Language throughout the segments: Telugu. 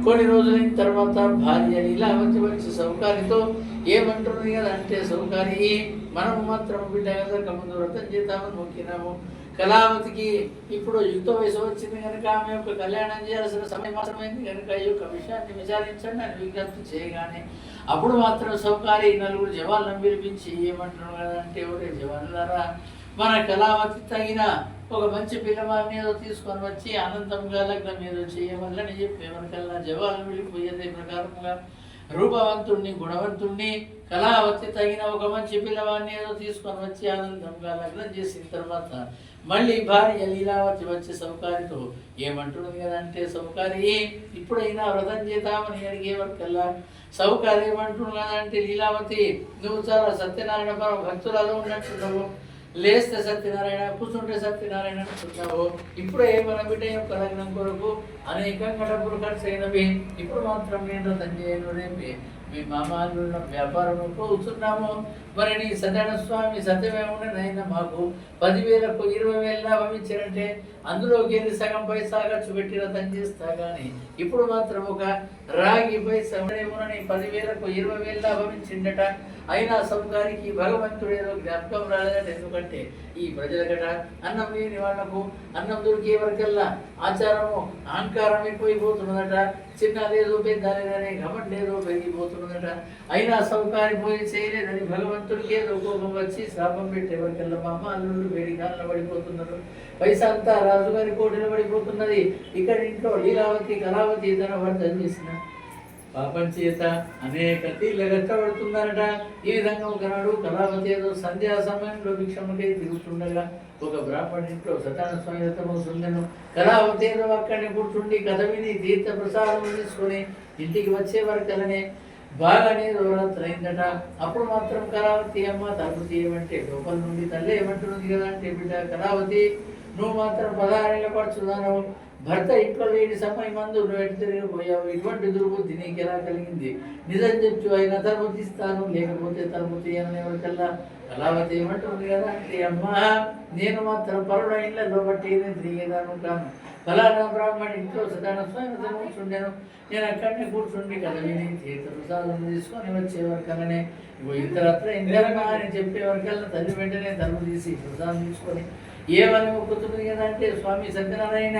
కొన్ని రోజులైన తర్వాత భార్య ఇలా వచ్చి సౌకారితో ఏమంటున్నది కదా అంటే, సౌకారి మనం మాత్రం బిడ్డ కదా ముందు వ్రతం చేద్దామని మొక్కినాము. కళావతికి ఇప్పుడు యుక్త వయసు వచ్చింది కనుక ఆమె యొక్క కళ్యాణం చేయాల్సిన సమయం మాత్రమైంది కనుక ఈ యొక్క విషయాన్ని విచారించండి అని విజ్ఞప్తి చేయగానే అప్పుడు మాత్రం సౌకారి నలుగురు జవాన్లను పిలిపించి ఏమంటున్నారు కదా అంటే, ఒరే జవాన్లారా, మన కళావతి తగిన ఒక మంచి పిల్లవాడిని ఏదో తీసుకొని వచ్చి అనంతంగా లగ్నం ఏదో చేయవల్లని చెప్పి ఎవరికల్లా జవాలు వెళ్ళిపోయేదే ప్రకారంగా రూపవంతుణ్ణి గుణవంతుణ్ణి కళావతి తగిన ఒక మంచి పిల్లవాడిని ఏదో తీసుకొని వచ్చి ఆనందంగా లగ్నం చేసిన తర్వాత మళ్ళీ భార్య లీలావతి వచ్చి సౌకారితో ఏమంటున్నది కదంటే, సౌకారి ఇప్పుడైనా వ్రతం చేద్దామని అడిగే వరకల్లా సౌకారి ఏమంటున్నది కదంటే, లీలావతి నువ్వు చాలా సత్యనారాయణ పరమ భక్తురాలు ఉన్నట్టున్నావు, లేస్తే సత్యనారాయణ కూర్చుంటే సత్యనారాయణ అనుకుంటున్నావు. ఇప్పుడే మన బిడ్డ యొక్క లగ్నం కొరకు అనేకంగా డబ్బులు ఖర్చు అయినవి. ఇప్పుడు మాత్రం నేను వ్రతం చేయను, రేపే మీ మామాలు వ్యాపారం కూర్చున్నాము. మరి నీ సత్యనారాయణ స్వామి సత్యమేముండనైనా మాకు 10,000కు 20,000 లాభం ఇచ్చారంటే అందులోకి వెళ్ళి సగం పైసా ఖర్చు పెట్టి వ్రతం చేస్తా కానీ ఇప్పుడు మాత్రం ఒక రాగి పైసా ఏమునని 10,000కు 20,000 లాభం ఇచ్చిండట. అయినా సౌకారికి భగవంతుడు ఏదో జ్ఞాపకం రాలేదట. ఎందుకంటే ఈ ప్రజలకట అన్నం లేని వాళ్లకు అన్నం దొరికే వరకల్లా ఆచారము అహంకారం ఎక్కువైపోతున్నదట. చిన్న లేదు పెద్ద లేదనే ఘమం లేదో పెరిగిపోతున్నదట. అయినా సౌకారి పోయి చేయలేదని భగవంతుడికి ఏదో కోపం వచ్చి శాపం పెట్టే వరకల్లా మా అమ్మ అల్లుళ్ళు వేడి కాలంలో పడిపోతున్నారు. పైసా అంతా రాజుగారి కోటిలో పడిపోతున్నది. ఇక్కడ ఇంట్లో లీలావతి కళావతి తన వర్ధం చేసిన పాపం చేత అనేక తీళ్ళ కష్టపడుతున్నారట. ఈ విధంగా ఒకనాడు కళావతి ఏదో సంధ్యా సమయంలో భిక్షముకై తిరుగుతుండగా ఒక బ్రాహ్మణ ఇంట్లో సత్యనారాయణ స్వామి వ్రతము సుందెను. కళావతి ఏదో అక్కడిని కూర్చుండి కథ విని తీర్థ ప్రసాదం తీసుకొని ఇంటికి వచ్చే వరకలనే బాగానే రాత్రి అయిందట. అప్పుడు మాత్రం కళావతి అమ్మ తలుపు తీయమంటే లోపల నుండి తల్లి ఏమంటున్నది కదా అంటే, బిడ్డ కళావతి, నువ్వు మాత్రం 16 ఏళ్ళ పడుచున్నావు, భర్త ఇంట్లో లేని సమయం మందు నువ్వు ఎటు తిరిగిపోయావు, ఇటువంటి దుర్బుద్ధి నీకు ఎలా కలిగింది? నిజం చెప్పు, అయినా తలుపు తీస్తాను, లేకపోతే తలుపు తీయనని ఎవరికల్లా. కళావతి ఏమంటుంది కదా అంటే, అమ్మా నేను మాత్రం పరుడ ఇళ్లలో బట్టి నేను తిరిగేదాను కాను. ఫలానా బ్రాహ్మణ ఇంట్లో సత్యనారాయణ స్వామి కూర్చుండాను. నేను అక్కడనే కూర్చుండి కథ విని తీర్థ ప్రసాదం తీసుకొని వచ్చేవరకనే ఇతరత్ర ఇందరమా అని చెప్పేవరకల్లా తల్లి వెంటనే తలుపు తీసి ప్రసాదం తీసుకొని ఏమని మొక్కుతుంది కదా అంటే, స్వామి సత్యనారాయణ,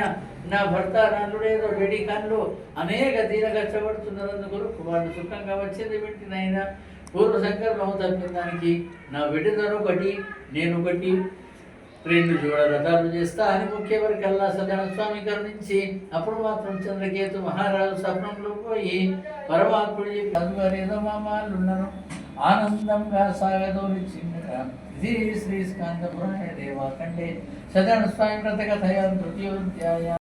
నా భర్త నల్లుడేదో రెడీ కాన్లో అనేక తీర కష్టపడుతున్నందుకు వాళ్ళు సుఖంగా వచ్చేది పెట్టినైనా పూర్వ సంకల్పం తప్పిన దానికి నా బిడ్డను ఒకటి నేను ఒకటి 2 జోడ రథాలు చేస్తా అని ముఖ్యవరకల్లా సత్యనారాయణ స్వామి కరుణించి అప్పుడు మాత్రం చంద్రకేతు మహారాజు స్వప్నంలో పోయి పరమాత్ముడు చెప్పి అందుగారేదో మామాలున్నాను ఆనందంగా సాగదోనిచ్చిందట. ఇది శ్రీ స్కాంద పురాణ దేవా కంటే సత్యనారాయణ స్వామి వ్రత కథ తృతీయోధ్యాయ.